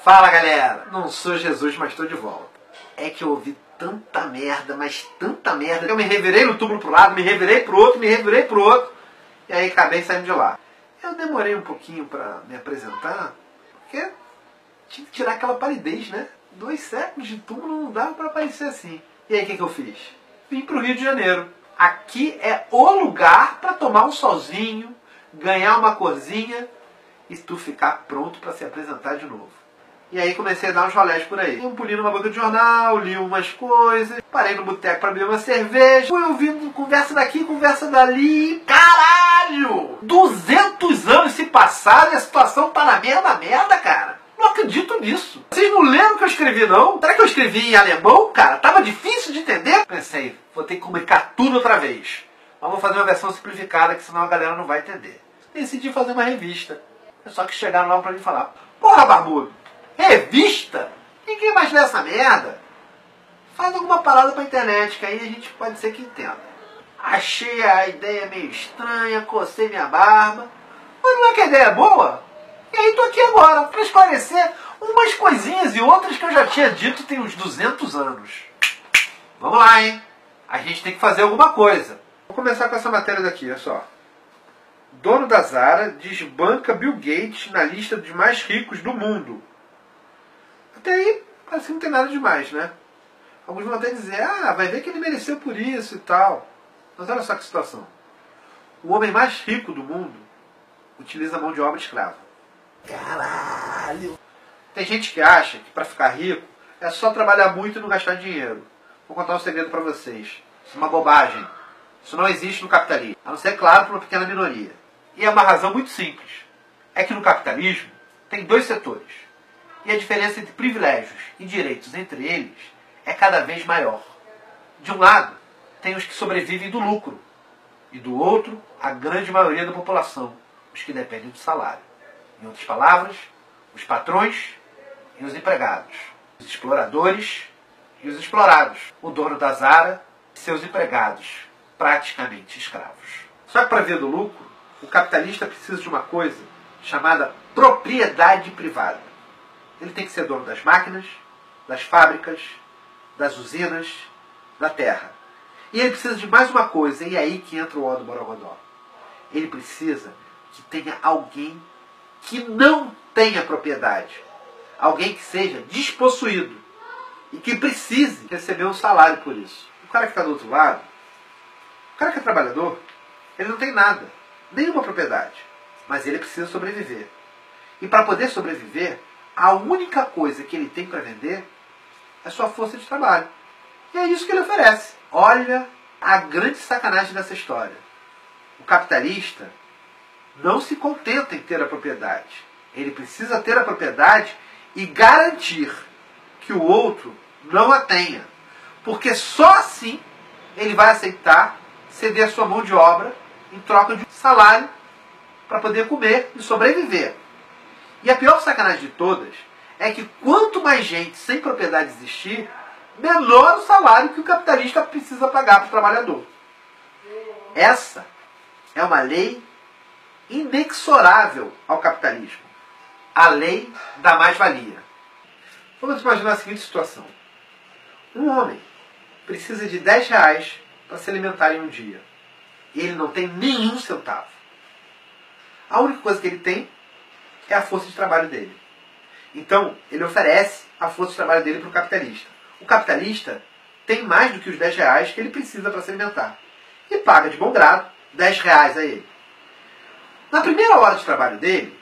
Fala galera, não sou Jesus, mas estou de volta. É que eu ouvi tanta merda, mas tanta merda, que eu me revirei no túmulo pro lado, me revirei pro outro, me revirei pro outro, e aí acabei saindo de lá. Eu demorei um pouquinho para me apresentar, porque tinha que tirar aquela palidez, né? 2 séculos de túmulo não dava para aparecer assim. E aí o que eu fiz? Vim pro Rio de Janeiro. Aqui é o lugar para tomar um solzinho, ganhar uma corzinha e tu ficar pronto para se apresentar de novo. E aí comecei a dar uns rolés por aí. Dei um pulinho numa banca de jornal, li umas coisas, parei no boteco para beber uma cerveja, fui ouvindo conversa daqui, conversa dali. Caralho! 200 anos se passaram e a situação tá na merda, cara. Não acredito nisso. Vocês não leram o que eu escrevi, não? Será que eu escrevi em alemão, cara? Tava difícil de entender? Pensei, vou ter que comunicar tudo outra vez. Mas vou fazer uma versão simplificada, que senão a galera não vai entender. Decidi fazer uma revista. Só que chegaram lá pra mim falar, porra, barbudo, revista? Ninguém mais lê essa merda. Faz alguma parada pra internet, que aí a gente pode ser que entenda. Achei a ideia meio estranha, cocei minha barba. Mas não é que a ideia é boa? E aí tô aqui agora, pra esclarecer umas coisinhas e outras que eu já tinha dito tem uns 200 anos. Vamos lá, hein? A gente tem que fazer alguma coisa. Vou começar com essa matéria daqui, olha só. Dono da Zara desbanca Bill Gates na lista dos mais ricos do mundo. Até aí, parece que não tem nada demais, né? Alguns vão até dizer, vai ver que ele mereceu por isso e tal. Mas olha só que situação. O homem mais rico do mundo utiliza mão de obra escrava. Caralho! Tem gente que acha que para ficar rico é só trabalhar muito e não gastar dinheiro. Vou contar um segredo para vocês. Isso é uma bobagem. Isso não existe no capitalismo. A não ser, claro, para uma pequena minoria. E é uma razão muito simples. É que no capitalismo tem 2 setores. E a diferença entre privilégios e direitos entre eles é cada vez maior. De um lado, tem os que sobrevivem do lucro. E do outro, a grande maioria da população, os que dependem do salário. Em outras palavras, os patrões e os empregados. Os exploradores e os explorados. O dono da Zara e seus empregados, praticamente escravos. Só que para ver do lucro, o capitalista precisa de uma coisa chamada propriedade privada. Ele tem que ser dono das máquinas, das fábricas, das usinas, da terra. E ele precisa de mais uma coisa, e é aí que entra o ó do Borogodó. Ele precisa que tenha alguém que não tenha propriedade. Alguém que seja despossuído e que precise receber um salário por isso. O cara que está do outro lado, o cara que é trabalhador, ele não tem nada, nenhuma propriedade, mas ele precisa sobreviver. E para poder sobreviver, a única coisa que ele tem para vender é sua força de trabalho. E é isso que ele oferece. Olha a grande sacanagem dessa história. O capitalista não se contenta em ter a propriedade. Ele precisa ter a propriedade e garantir que o outro não a tenha. Porque só assim ele vai aceitar ceder a sua mão de obra em troca de um salário para poder comer e sobreviver. E a pior sacanagem de todas é que quanto mais gente sem propriedade existir, menor o salário que o capitalista precisa pagar para o trabalhador. Essa é uma lei inexorável ao capitalismo. A lei da mais-valia. Vamos imaginar a seguinte situação. Um homem precisa de 10 reais para se alimentar em um dia. E ele não tem nenhum centavo. A única coisa que ele tem é a força de trabalho dele. Então, ele oferece a força de trabalho dele para o capitalista. O capitalista tem mais do que os 10 reais que ele precisa para se alimentar. E paga de bom grado 10 reais a ele. Na primeira hora de trabalho dele,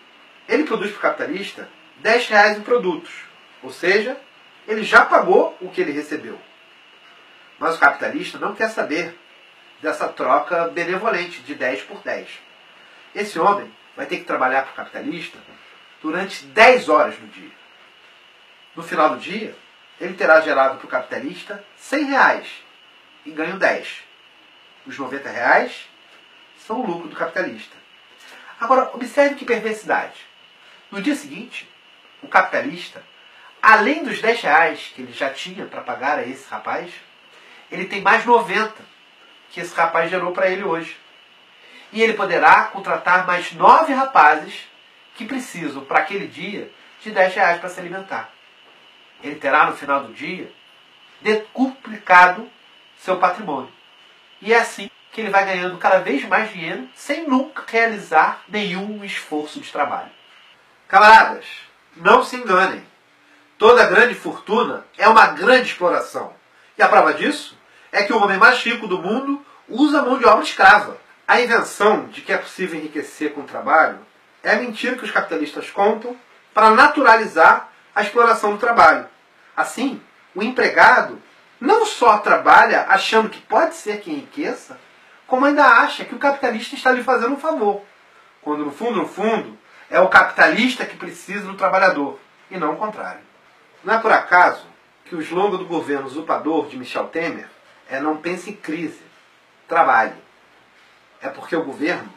ele produz para o capitalista 10 reais em produtos. Ou seja, ele já pagou o que ele recebeu. Mas o capitalista não quer saber dessa troca benevolente de 10 por 10. Esse homem vai ter que trabalhar para o capitalista durante 10 horas no dia. No final do dia, ele terá gerado para o capitalista 100 reais e ganho 10. Os 90 reais são o lucro do capitalista. Agora, observe que perversidade. No dia seguinte, o capitalista, além dos 10 reais que ele já tinha para pagar a esse rapaz, ele tem mais 90 que esse rapaz gerou para ele hoje. E ele poderá contratar mais 9 rapazes que precisam, para aquele dia, de R$10 para se alimentar. Ele terá no final do dia decuplicado seu patrimônio. E é assim que ele vai ganhando cada vez mais dinheiro sem nunca realizar nenhum esforço de trabalho. Camaradas, não se enganem. Toda grande fortuna é uma grande exploração. E a prova disso é que o homem mais rico do mundo usa mão de obra escrava. A invenção de que é possível enriquecer com o trabalho é a mentira que os capitalistas contam para naturalizar a exploração do trabalho. Assim, o empregado não só trabalha achando que pode ser que enriqueça, como ainda acha que o capitalista está lhe fazendo um favor, quando no fundo, é o capitalista que precisa do trabalhador, e não o contrário. Não é por acaso que o slogan do governo usurpador de Michel Temer é "não pense em crise, trabalhe". É porque o governo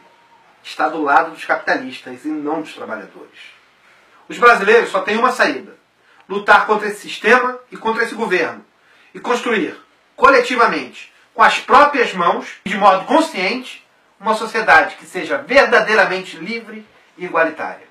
está do lado dos capitalistas e não dos trabalhadores. Os brasileiros só têm uma saída: lutar contra esse sistema e contra esse governo, e construir, coletivamente, com as próprias mãos, de modo consciente, uma sociedade que seja verdadeiramente livre e igualitária.